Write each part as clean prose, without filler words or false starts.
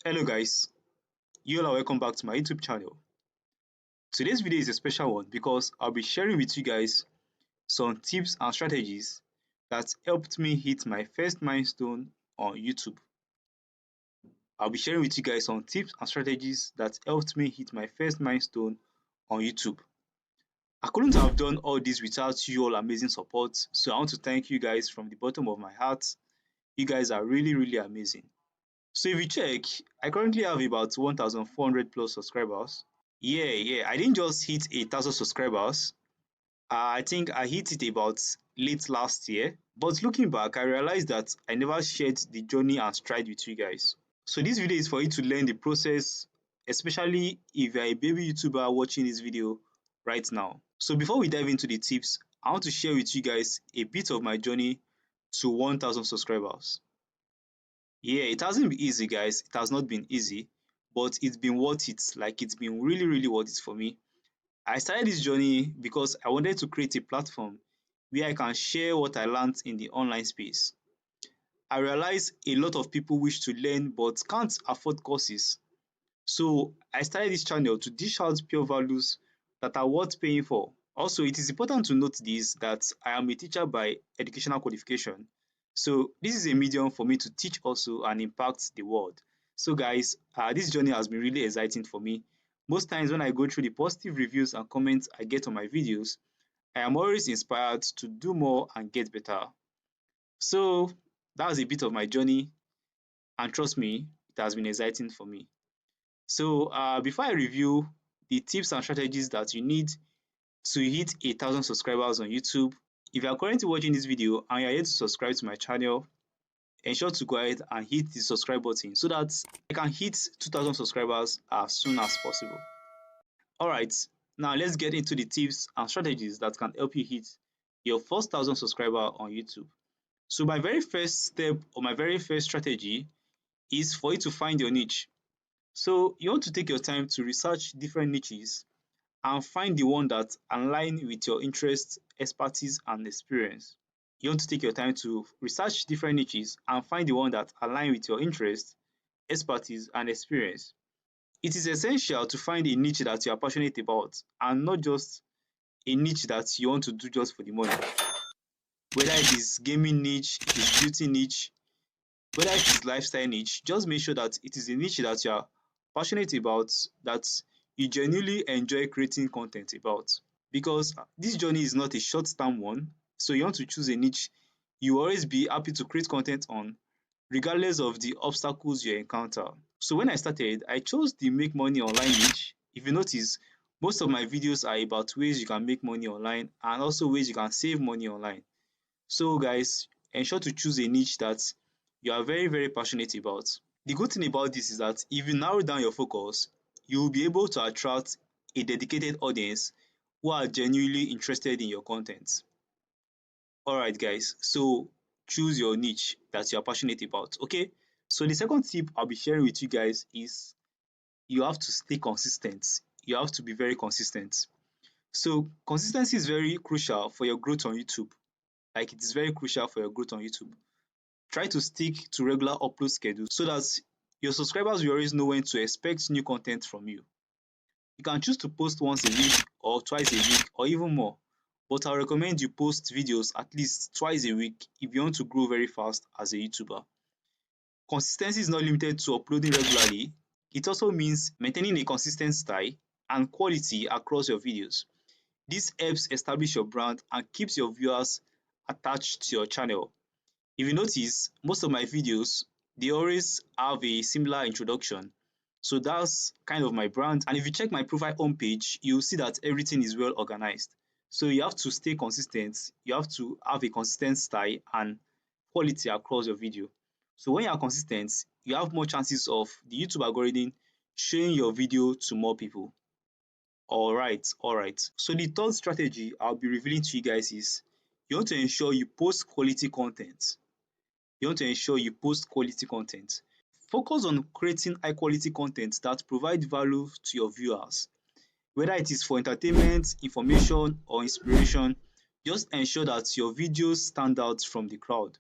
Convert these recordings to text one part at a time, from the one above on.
Hello guys, you all are welcome back to my YouTube channel. Today's video is a special one because I'll be sharing with you guys some tips and strategies that helped me hit my first milestone on YouTube. I'll be sharing with you guys some tips and strategies that helped me hit my first milestone on YouTube. I couldn't have done all this without you all amazing support, so I want to thank you guys from the bottom of my heart. You guys are really amazing. So if you check, I currently have about 1,400 plus subscribers. Yeah, I didn't just hit 1,000 subscribers. I think I hit it about late last year. But looking back, I realized that I never shared the journey and stride with you guys. So this video is for you to learn the process, especially if you're a baby YouTuber watching this video right now. So before we dive into the tips, I want to share with you guys a bit of my journey to 1,000 subscribers. Yeah, it hasn't been easy, guys. It has not been easy, but it's been worth it. Like, it's been really worth it for me. I started this journey because I wanted to create a platform where I can share what I learned in the online space. I realized a lot of people wish to learn but can't afford courses. So I started this channel to dish out pure values that are worth paying for. Also, it is important to note this that I am a teacher by educational qualification. So this is a medium for me to teach also and impact the world. So guys, this journey has been really exciting for me. Most times when I go through the positive reviews and comments I get on my videos, I am always inspired to do more and get better. So that was a bit of my journey, and trust me, it has been exciting for me. So before I review the tips and strategies that you need to hit 1,000 subscribers on YouTube, if you are currently watching this video and you are yet to subscribe to my channel, ensure to go ahead and hit the subscribe button so that I can hit 2,000 subscribers as soon as possible. Alright, now let's get into the tips and strategies that can help you hit your first 1,000 subscriber on YouTube. So my very first step or my very first strategy is for you to find your niche. So you want to take your time to research different niches and find the one that align with your interest, expertise and experience. You want to take your time to research different niches and find the one that align with your interest, expertise and experience. It is essential to find a niche that you are passionate about and not just a niche that you want to do just for the money. Whether it is gaming niche, it is beauty niche, whether it is lifestyle niche, just make sure that it is a niche that you are passionate about, that you genuinely enjoy creating content about. Because this journey is not a short term one, so you want to choose a niche you will always be happy to create content on, regardless of the obstacles you encounter. So when I started, I chose the make money online niche. If you notice, most of my videos are about ways you can make money online and also ways you can save money online. So guys, ensure to choose a niche that you are very passionate about. The good thing about this is that if you narrow down your focus, you will be able to attract a dedicated audience who are genuinely interested in your content. Alright guys, so choose your niche that you are passionate about, okay? So the second tip I'll be sharing with you guys is you have to stay consistent. You have to be very consistent. So consistency is very crucial for your growth on YouTube. Like, it is very crucial for your growth on YouTube. Try to stick to regular upload schedules so that your subscribers will always know when to expect new content from you. You can choose to post once a week or twice a week or even more, but I recommend you post videos at least twice a week if you want to grow very fast as a YouTuber. Consistency is not limited to uploading regularly, it also means maintaining a consistent style and quality across your videos. This helps establish your brand and keeps your viewers attached to your channel. If you notice, most of my videos, they always have a similar introduction. So that's kind of my brand. And if you check my profile homepage, you'll see that everything is well organized. So you have to stay consistent. You have to have a consistent style and quality across your video. So when you are consistent, you have more chances of the YouTube algorithm showing your video to more people. Alright. So the third strategy I'll be revealing to you guys is you want to ensure you post quality content. Focus on creating high quality content that provide value to your viewers. Whether it is for entertainment, information or inspiration, just ensure that your videos stand out from the crowd.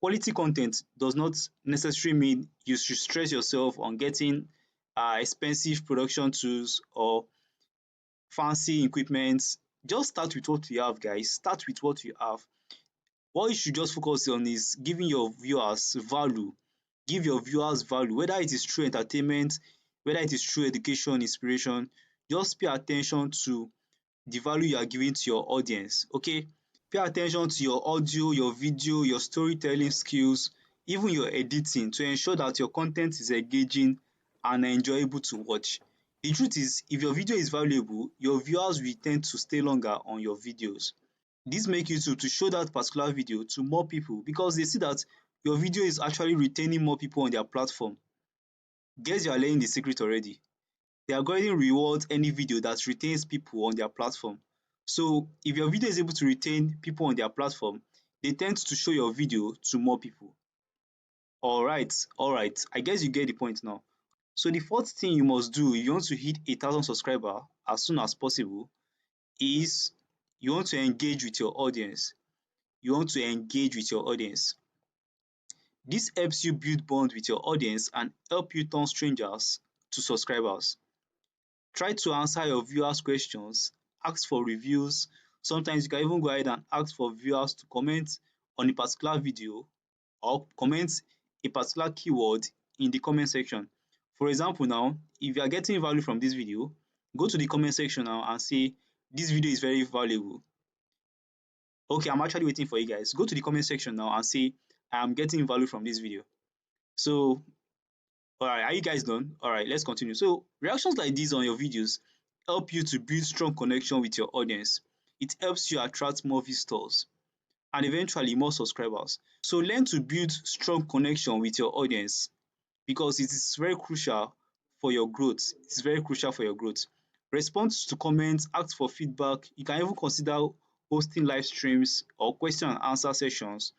Quality content does not necessarily mean you should stress yourself on getting expensive production tools or fancy equipment. Just start with what you have, guys. Start with what you have. What you should just focus on is giving your viewers value. Give your viewers value, whether it is through entertainment, whether it is through education, inspiration. Just pay attention to the value you are giving to your audience. Okay, pay attention to your audio, your video, your storytelling skills, even your editing, to ensure that your content is engaging and enjoyable to watch. The truth is, if your video is valuable, your viewers will tend to stay longer on your videos. This make YouTube to show that particular video to more people because they see that your video is actually retaining more people on their platform. Guess you are learning the secret already. The algorithm rewards any video that retains people on their platform. So if your video is able to retain people on their platform, they tend to show your video to more people. Alright, I guess you get the point now. So the fourth thing you must do if you want to hit 1,000 subscribers as soon as possible is you want to engage with your audience. You want to engage with your audience. This helps you build bond with your audience and help you turn strangers to subscribers. Try to answer your viewers questions, ask for reviews. Sometimes you can even go ahead and ask for viewers to comment on a particular video or comment a particular keyword in the comment section. For example now, if you are getting value from this video, go to the comment section now and say this video is very valuable. Okay, I'm actually waiting for you guys. Go to the comment section now and say I'm getting value from this video. So alright, are you guys done? Alright, let's continue. So reactions like this on your videos help you to build strong connection with your audience. It helps you attract more visitors and eventually more subscribers. So learn to build strong connection with your audience because it is very crucial for your growth. It's very crucial for your growth. Respond to comments, ask for feedback. You can even consider hosting live streams or question and answer sessions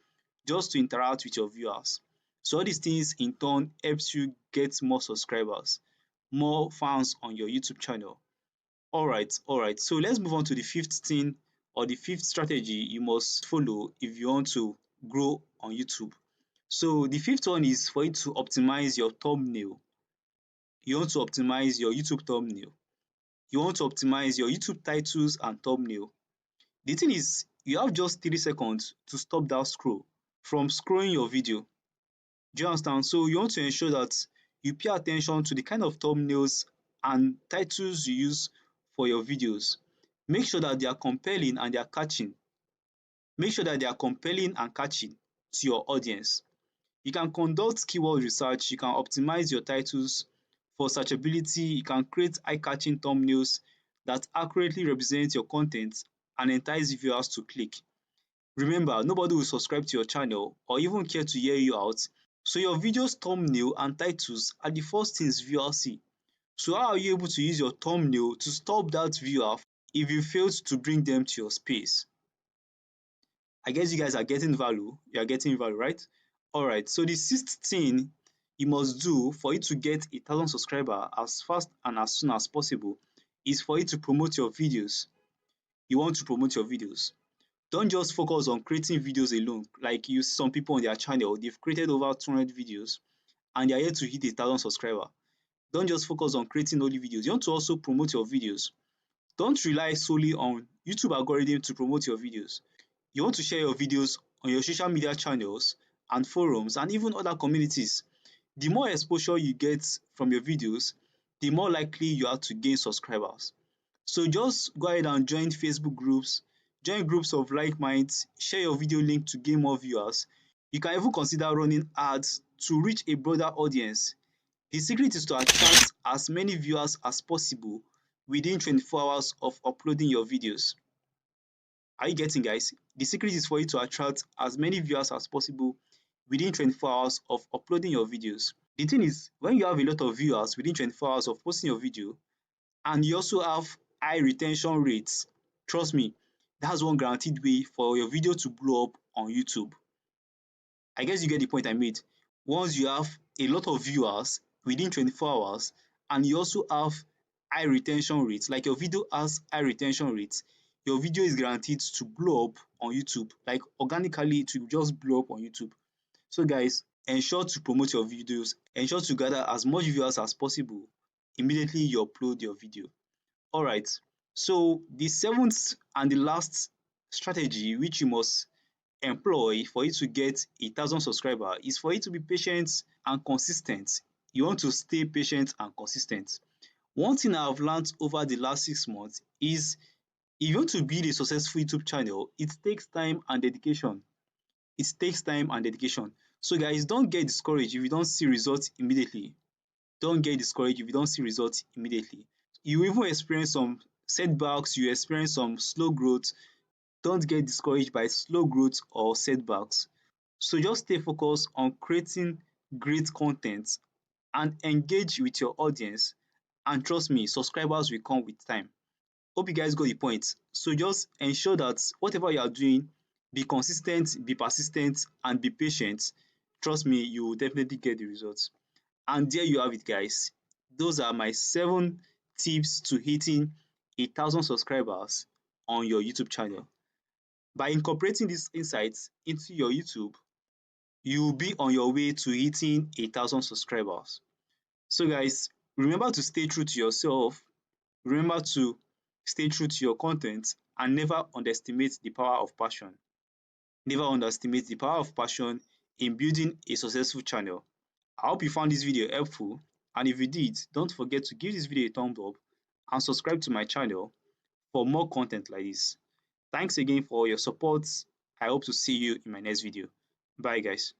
just to interact with your viewers. So all these things in turn helps you get more subscribers, more fans on your YouTube channel. Alright. So let's move on to the fifth thing or the fifth strategy you must follow if you want to grow on YouTube. So the fifth one is for you to optimize your thumbnail. You want to optimize your YouTube thumbnail. You want to optimize your YouTube titles and thumbnail. The thing is, you have just 3 seconds to stop that scroll from scrolling your video. Do you understand? So you want to ensure that you pay attention to the kind of thumbnails and titles you use for your videos. Make sure that they are compelling and they are catching. Make sure that they are compelling and catching to your audience. You can conduct keyword research, you can optimize your titles for searchability, you can create eye-catching thumbnails that accurately represent your content and entice viewers to click. Remember, nobody will subscribe to your channel or even care to hear you out, so your video's thumbnail and titles are the first things viewers see. So how are you able to use your thumbnail to stop that viewer if you failed to bring them to your space? I guess you guys are getting value. You are getting value, right? Alright, so the sixth thing you must do for you to get 1,000 subscribers as fast and as soon as possible is for you to promote your videos. You want to promote your videos. Don't just focus on creating videos alone. Like you see some people on their channel, they've created over 200 videos and they are yet to hit 1,000 subscribers. Don't just focus on creating only videos. You want to also promote your videos. Don't rely solely on YouTube algorithm to promote your videos. You want to share your videos on your social media channels and forums and even other communities. The more exposure you get from your videos, the more likely you are to gain subscribers. So just go ahead and join Facebook groups, join groups of like minds, share your video link to gain more viewers. You can even consider running ads to reach a broader audience. The secret is to attract as many viewers as possible within 24 hours of uploading your videos. Are you getting, guys? The secret is for you to attract as many viewers as possible within 24 hours of uploading your videos. The thing is, when you have a lot of viewers within 24 hours of posting your video and you also have high retention rates, trust me, that's one guaranteed way for your video to blow up on YouTube. I guess you get the point I made. Once you have a lot of viewers within 24 hours and you also have high retention rates, like your video has high retention rates, your video is guaranteed to blow up on YouTube. Like organically, it will just blow up on YouTube. So guys, ensure to promote your videos, ensure to gather as much viewers as possible immediately you upload your video. Alright, so the seventh and the last strategy which you must employ for you to get 1,000 subscribers is for you to be patient and consis ten t. You want to stay patient and consis ten t. One thing I have learnt over the last 6 months is if you want to build a successful YouTube channel, it takes time and dedication. It takes time and dedication. So guys, don't get discouraged if you don't see results immediately. Don't get discouraged if you don't see results immediately. You even experience some setbacks, you experience some slow growth. Don't get discouraged by slow growth or setbacks. So just stay focused on creating great content and engage with your audience, and trust me, subscribers will come with time. Hope you guys got the point. So just ensure that whatever you are doing, be consis ten t, be persis ten t and be patient. Trust me, you will definitely get the results. And there you have it guys. Those are my 7 tips to hitting 1,000 subscribers on your YouTube channel. By incorporating these insights into your YouTube, you will be on your way to hitting 1,000 subscribers. So guys, remember to stay true to yourself, remember to stay true to your content, and never underestimate the power of passion. Never underestimate the power of passion in building a successful channel. I hope you found this video helpful, and if you did, don't forget to give this video a thumbs up and subscribe to my channel for more content like this. Thanks again for your support. I hope to see you in my next video. Bye guys.